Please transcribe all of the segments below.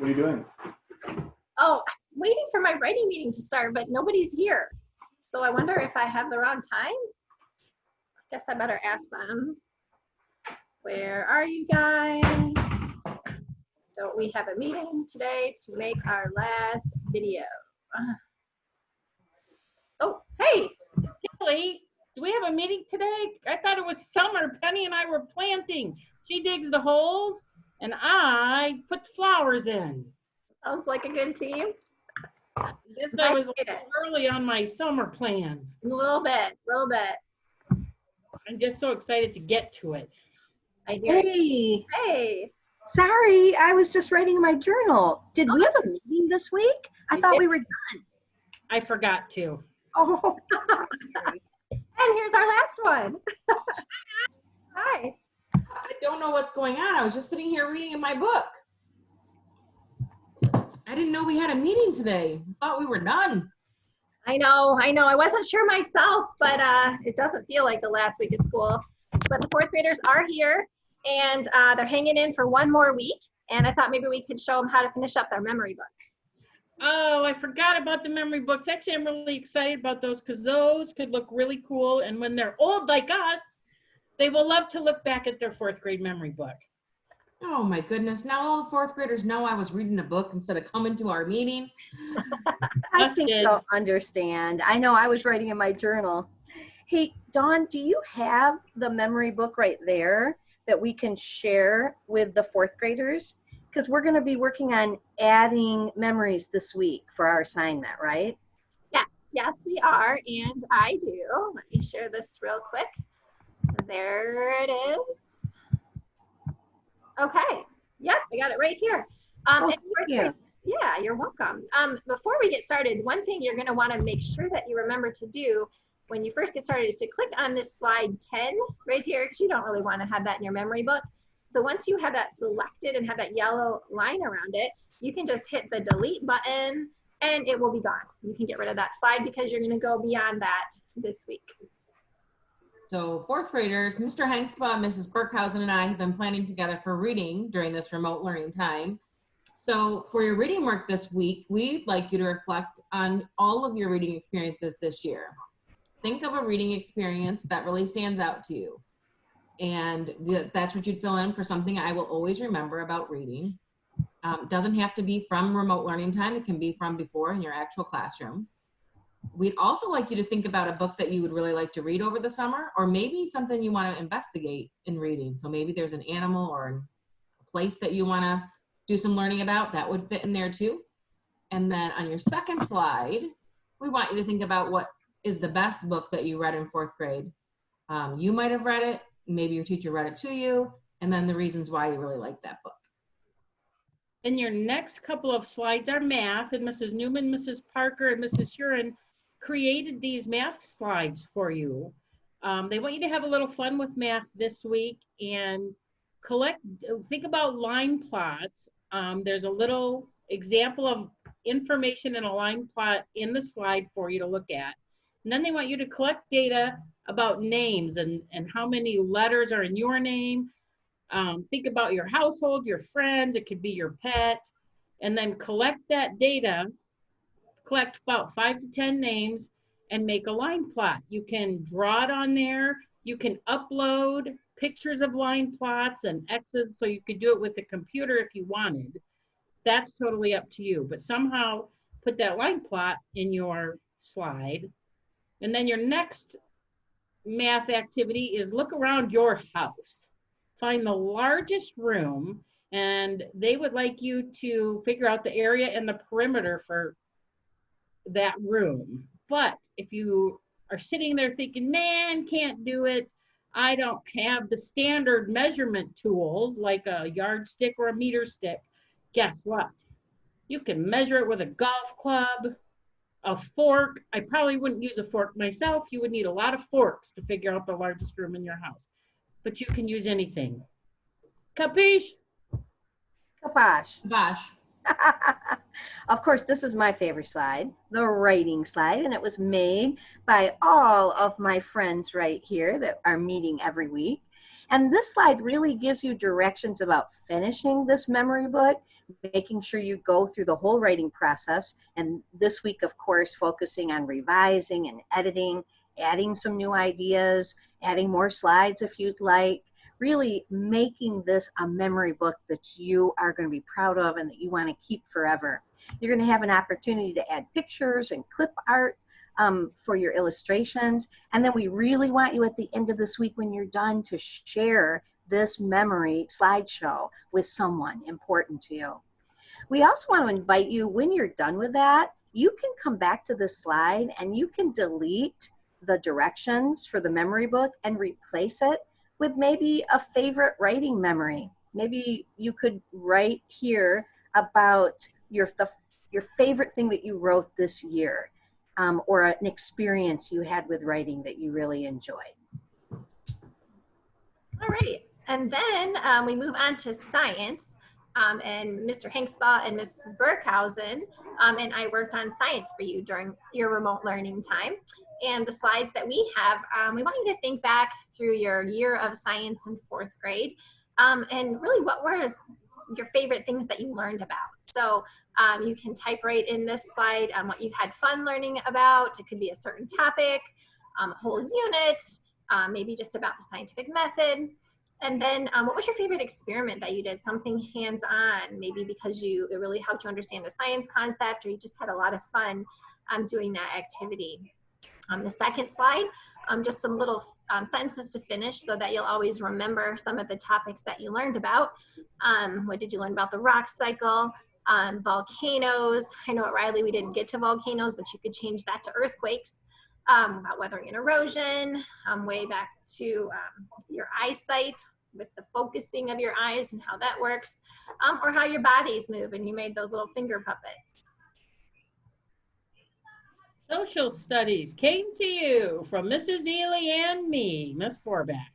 What are you doing? Oh, I'm waiting for my writing meeting to start, but nobody's here. So I wonder if I have the wrong time. I guess I better ask them. Where are you guys? Don't we have a meeting today to make our last video? Oh, hey. Kelly, do we have a meeting today? I thought it was summer. Penny and I were planting. She digs the holes and I put the flowers in. Sounds like a good team. I guess I was a Excited. little early on my summer plans. A little bit. I'm just so excited to get to it. I hear it. Hey, Hey. sorry, I was just writing in my journal. Did we have a meeting this week? I thought we were done. I forgot to. Oh, I'm sorry. And here's our last one. Hi. I don't know what's going on. I was just sitting here reading in my book. I didn't know we had a meeting today. I thought we were done. I know. I wasn't sure myself, but it doesn't feel like the last week of school. But the fourth graders are here, and they're hanging in for one more week. And I thought maybe we could show them how to finish up their memory books. Oh, I forgot about the memory books. Actually, I'm really excited about those because those could look really cool. And when they're old like us, they will love to look back at their fourth grade memory book. Oh my goodness. Now all the fourth graders know I was reading a book instead of coming to our meeting. I think they'll understand. I know I was writing in my journal. Hey, Dawn, do you have the memory book right there that we can share with the fourth graders? Because we're going to be working on adding memories this week for our assignment, right? Yes, we are, and I do. Let me share this real quick. There it is. Okay. Yep, I got it right here. Thank you. Yeah, you're welcome. Before we get started, one thing you're going to want to make sure that you remember to do when you first get started is to click on this slide 10 right here, because you don't really want to have that in your memory book. So once you have that selected and have that yellow line around it, you can just hit the delete button and it will be gone. You can get rid of that slide because you're going to go beyond that this week. So fourth graders, Mr. Hankspa, Mrs. Burkhausen, and I have been planning together for reading during this remote learning time. So for your reading work this week, we'd like you to reflect on all of your reading experiences this year. Think of a reading experience that really stands out to you. And that's what you'd fill in for something I will always remember about reading. Doesn't have to be from remote learning time. It can be from before in your actual classroom. We'd also like you to think about a book that you would really like to read over the summer, or maybe something you want to investigate in reading. So maybe there's an animal or a place that you want to do some learning about that would fit in there too. And then on your second slide, we want you to think about what is the best book that you read in fourth grade. You might have read it, maybe your teacher read it to you, and then the reasons why you really like that book. And your next couple of slides are math, and Mrs. Newman, Mrs. Parker, and Mrs. Huron created these math slides for you. They want you to have a little fun with math this week and think about line plots. There's a little example of information in a line plot in the slide for you to look at. And then they want you to collect data about names and how many letters are in your name. Think about your household, your friends, it could be your pet, and then collect that data, collect about 5 to 10 names and make a line plot. You can draw it on there. You can upload pictures of line plots and X's, so you could do it with a computer if you wanted. That's totally up to you, but somehow put that line plot in your slide. And then your next math activity is look around your house. Find the largest room, and they would like you to figure out the area and the perimeter for that room. But if you are sitting there thinking, man, can't do it, I don't have the standard measurement tools like a yardstick or a meter stick, guess what? You can measure it with a golf club, a fork. I probably wouldn't use a fork myself. You would need a lot of forks to figure out the largest room in your house. But you can use anything. Capiche? Kaposh. Gosh. Of course, this is my favorite slide, the writing slide, and it was made by all of my friends right here that are meeting every week. And this slide really gives you directions about finishing this memory book, making sure you go through the whole writing process. And this week, of course, focusing on revising and editing, adding some new ideas, adding more slides if you'd like, really making this a memory book that you are going to be proud of and that you want to keep forever. You're going to have an opportunity to add pictures and clip art for your illustrations. And then we really want you at the end of this week when you're done to share this memory slideshow with someone important to you. We also want to invite you, when you're done with that, you can come back to this slide and you can delete the directions for the memory book and replace it with maybe a favorite writing memory. Maybe you could write here about your favorite thing that you wrote this year, or an experience you had with writing that you really enjoyed. All right, and then we move on to science. And Mr. Hanksbaugh and Mrs. Burkhausen and I worked on science for you during your remote learning time. And the slides that we have, we want you to think back through your year of science in 4th grade, and really what were your favorite things that you learned about. So you can type right in this slide what you had fun learning about. It could be a certain topic, a whole unit, maybe just about the scientific method. And then what was your favorite experiment that you did? Something hands-on, maybe because it really helped you understand the science concept, or you just had a lot of fun doing that activity. The second slide, just some little sentences to finish so that you'll always remember some of the topics that you learned about. What did you learn about the rock cycle? Volcanoes. I know at Riley we didn't get to volcanoes, but you could change that to earthquakes. About weathering and erosion, way back to your eyesight with the focusing of your eyes and how that works, or how your bodies move, and you made those little finger puppets. Social studies came to you from Mrs. Ely and me, Miss Forback.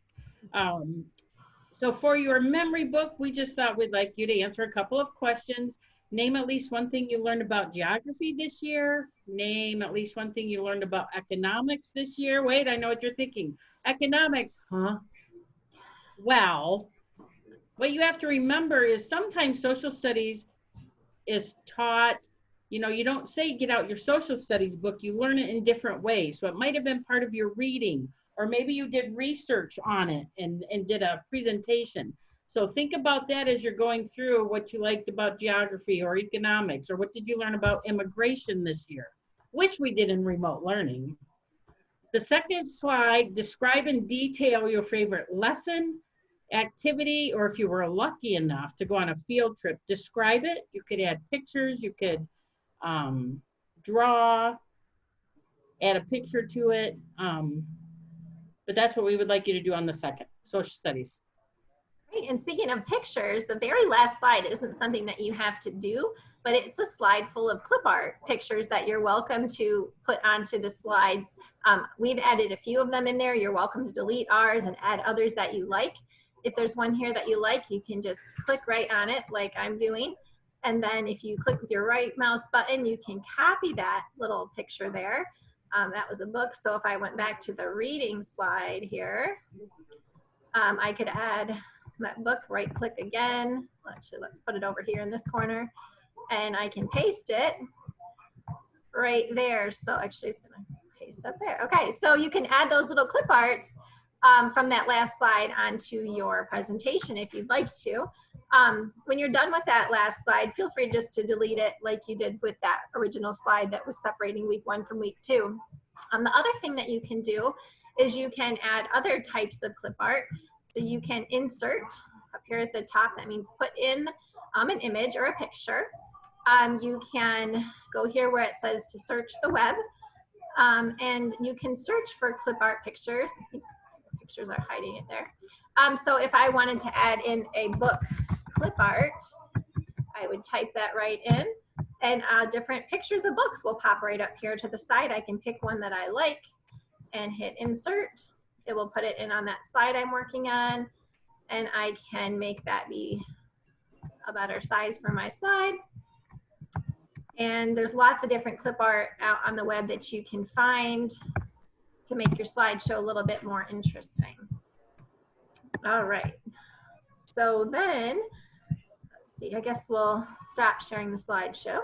So for your memory book, we just thought we'd like you to answer a couple of questions. Name at least one thing you learned about geography this year. Name at least one thing you learned about economics this year. Wait, I know what you're thinking. Economics, huh? Well, what you have to remember is sometimes social studies is taught, you know, you don't say get out your social studies book, you learn it in different ways. So it might have been part of your reading, or maybe you did research on it and did a presentation. So think about that as you're going through what you liked about geography or economics, or what did you learn about immigration this year, which we did in remote learning. The second slide, describe in detail your favorite lesson, activity, or if you were lucky enough to go on a field trip, describe it. You could add pictures, you could draw, add a picture to it. But that's what we would like you to do on the second, social studies. Great. And speaking of pictures, the very last slide isn't something that you have to do, but it's a slide full of clip art pictures that you're welcome to put onto the slides. We've added a few of them in there. You're welcome to delete ours and add others that you like. If there's one here that you like, you can just click right on it like I'm doing. And then if you click with your right mouse button, you can copy that little picture there. That was a book. So if I went back to the reading slide here, I could add that book, right click again. Actually, let's put it over here in this corner, and I can paste it right there. So actually it's gonna paste up there. Okay, so you can add those little clip arts from that last slide onto your presentation if you'd like to. When you're done with that last slide, feel free just to delete it like you did with that original slide that was separating week 1 from week 2. The other thing that you can do is you can add other types of clip art. So you can insert up here at the top, that means put in an image or a picture. You can go here where it says to search the web, and you can search for clip art pictures. I think the pictures are hiding it there. So if I wanted to add in a book clip art, I would type that right in, and different pictures of books will pop right up here to the side. I can pick one that I like and hit insert. It will put it in on that slide I'm working on, and I can make that be a better size for my slide. And there's lots of different clip art out on the web that you can find to make your slideshow a little bit more interesting. All right. So then, let's see, I guess we'll stop sharing the slideshow.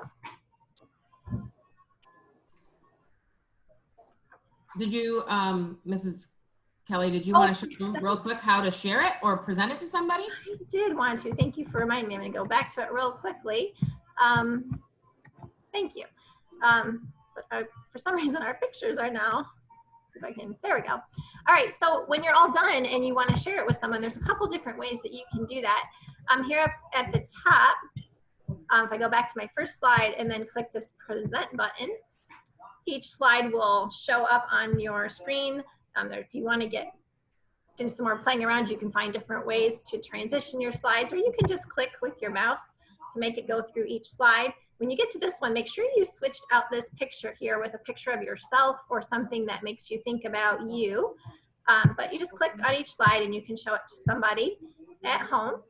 Did you, Mrs. Kelly, did you want to show them real quick how to share it or present it to somebody? I did want to. Thank you for reminding me. I'm going to go back to it real quickly. Thank you. But for some reason, our pictures are now, if I can, there we go. All right, so when you're all done and you want to share it with someone, there's a couple different ways that you can do that. Here up at the top, if I go back to my first slide and then click this present button, each slide will show up on your screen. If you want to do some more playing around, you can find different ways to transition your slides, or you can just click with your mouse to make it go through each slide. When you get to this one, make sure you switched out this picture here with a picture of yourself or something that makes you think about you. But you just click on each slide and you can show it to somebody at home.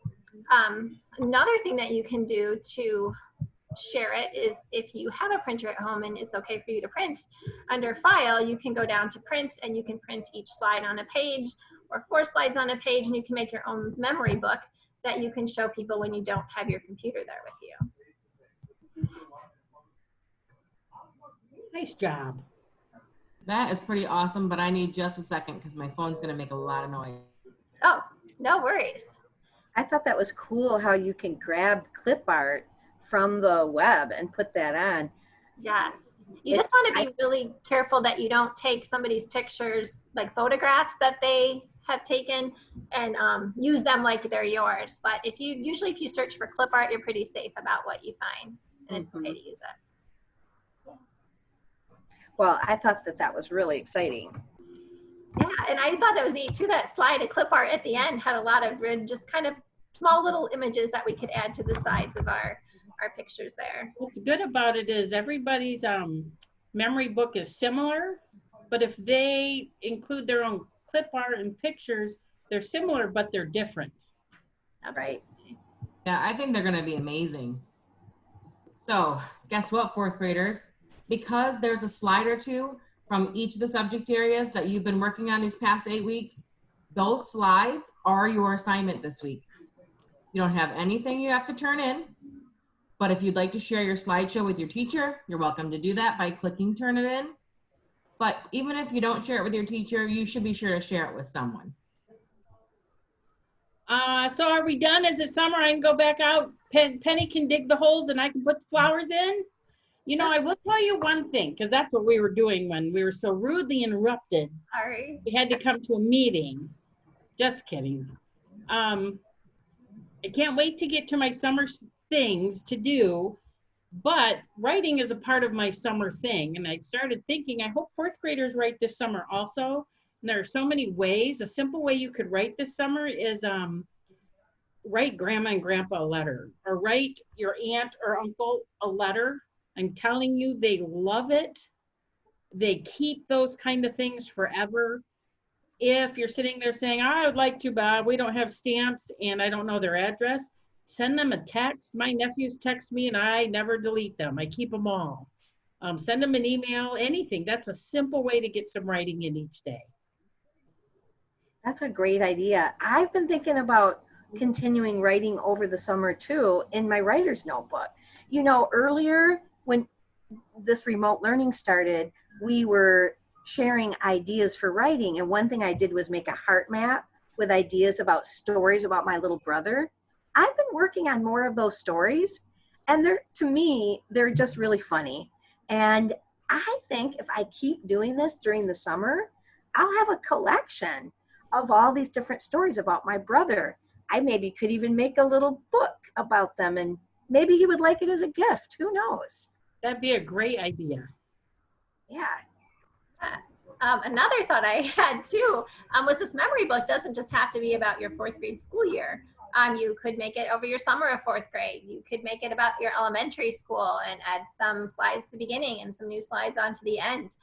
Another thing that you can do to share it is if you have a printer at home and it's okay for you to print, under File, you can go down to Print and you can print each slide on a page or 4 slides on a page, and you can make your own memory book that you can show people when you don't have your computer there with you. Nice job. That is pretty awesome, but I need just a second because my phone's going to make a lot of noise. Oh, no worries. I thought that was cool how you can grab clip art from the web and put that on. Yes. You just want to be really careful that you don't take somebody's pictures, like photographs that they have taken, and use them like they're yours. But if you search for clip art, you're pretty safe about what you find, and it's okay to use it. Well, I thought that was really exciting. Yeah, and I thought that was neat too. That slide of clip art at the end had a lot of just kind of small little images that we could add to the sides of our pictures there. What's good about it is everybody's memory book is similar, but if they include their own clip art and pictures, they're similar, but they're different. Absolutely. Right. Yeah, I think they're going to be amazing. So guess what, 4th graders? Because there's a slide or two from each of the subject areas that you've been working on these past 8 weeks, those slides are your assignment this week. You don't have anything you have to turn in, but if you'd like to share your slideshow with your teacher, you're welcome to do that by clicking Turn It In. But even if you don't share it with your teacher, you should be sure to share it with someone. So are we done? Is it summer? I can go back out. Penny can dig the holes and I can put the flowers in. You know, I will tell you one thing, because that's what we were doing when we were so rudely interrupted. Sorry. We had to come to a meeting. Just kidding. I can't wait to get to my summer things to do, but writing is a part of my summer thing. And I started thinking, I hope 4th graders write this summer also. And there are so many ways. A simple way you could write this summer is write grandma and grandpa a letter, or write your aunt or uncle a letter. I'm telling you, they love it. They keep those kind of things forever. If you're sitting there saying, I would like to, Bob, we don't have stamps and I don't know their address, send them a text. My nephews text me and I never delete them. I keep them all. Send them an email, anything. That's a simple way to get some writing in each day. That's a great idea. I've been thinking about continuing writing over the summer too in my writer's notebook. You know, earlier when this remote learning started, we were sharing ideas for writing. And one thing I did was make a heart map with ideas about stories about my little brother. I've been working on more of those stories, and to me, they're just really funny. And I think if I keep doing this during the summer, I'll have a collection of all these different stories about my brother. I maybe could even make a little book about them, and maybe he would like it as a gift. Who knows? That'd be a great idea. Yeah. Another thought I had too was this memory book doesn't just have to be about your 4th grade school year. You could make it over your summer of 4th grade. You could make it about your elementary school and add some slides to the beginning and some new slides onto the end.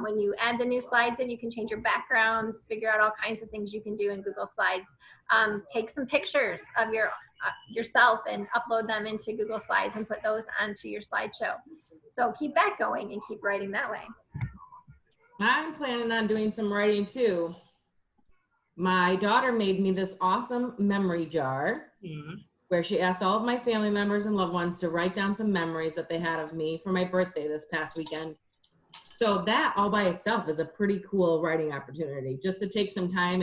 When you add the new slides in, you can change your backgrounds, figure out all kinds of things you can do in Google Slides. Take some pictures of yourself and upload them into Google Slides and put those onto your slideshow. So keep that going and keep writing that way. I'm planning on doing some writing too. My daughter made me this awesome memory jar where she asked all of my family members and loved ones to write down some memories that they had of me for my birthday this past weekend. So that all by itself is a pretty cool writing opportunity, just to take some time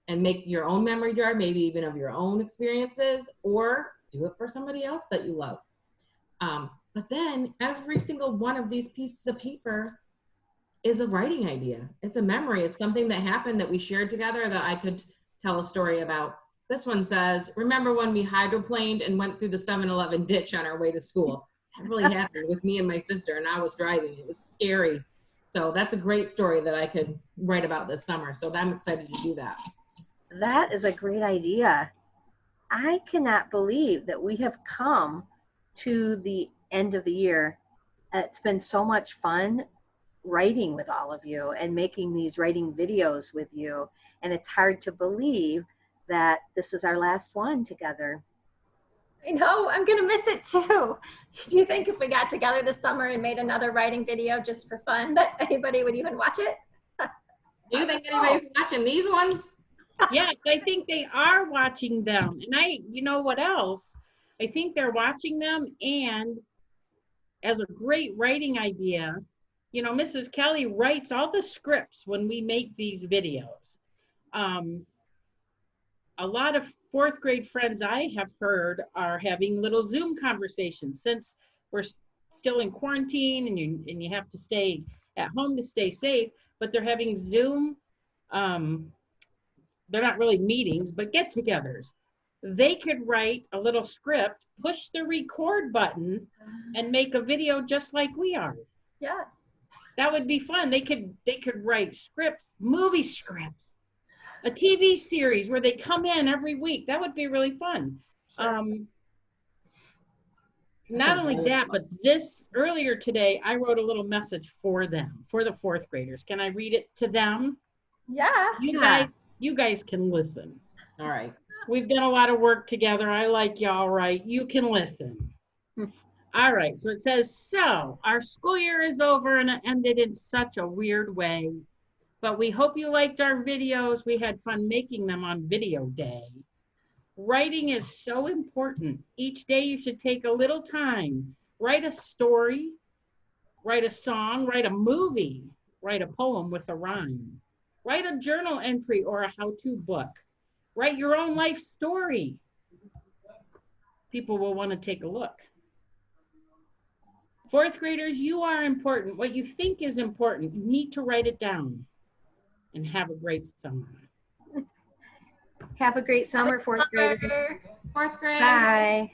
and make your own memory jar, maybe even of your own experiences, or do it for somebody else that you love. But then every single one of these pieces of paper is a writing idea. It's a memory. It's something that happened that we shared together that I could tell a story about. This one says, remember when we hydroplaned and went through the 7-Eleven ditch on our way to school? That really happened with me and my sister, and I was driving. It was scary. So that's a great story that I could write about this summer. So I'm excited to do that. That is a great idea. I cannot believe that we have come to the end of the year. It's been so much fun writing with all of you and making these writing videos with you. And it's hard to believe that this is our last one together. I know, I'm gonna miss it too. Do you think if we got together this summer and made another writing video just for fun, that anybody would even watch it? Do you think anybody's watching these ones? Yes, I think they are watching them. And you know what else? I think they're watching them, and as a great writing idea, you know, Mrs. Kelly writes all the scripts when we make these videos. A lot of fourth grade friends I have heard are having little Zoom conversations since we're still in quarantine and you have to stay at home to stay safe, but they're having Zoom, they're not really meetings, but get-togethers. They could write a little script, push the record button, and make a video just like we are. Yes. That would be fun. They could write scripts, movie scripts, a TV series where they come in every week. That would be really fun. Sure. Not only that, but earlier today, I wrote a little message for them, for the fourth graders. Can I read it to them? Yeah. You guys can listen. All right. We've done a lot of work together. I like y'all, right? You can listen. All right, so it says, so our school year is over and it ended in such a weird way, but we hope you liked our videos. We had fun making them on video day. Writing is so important. Each day you should take a little time. Write a story, write a song, write a movie, write a poem with a rhyme. Write a journal entry or a how-to book. Write your own life story. People will want to take a look. Fourth graders, you are important. What you think is important, you need to write it down. And have a great summer. Have a great summer, fourth graders. Fourth grade. Bye.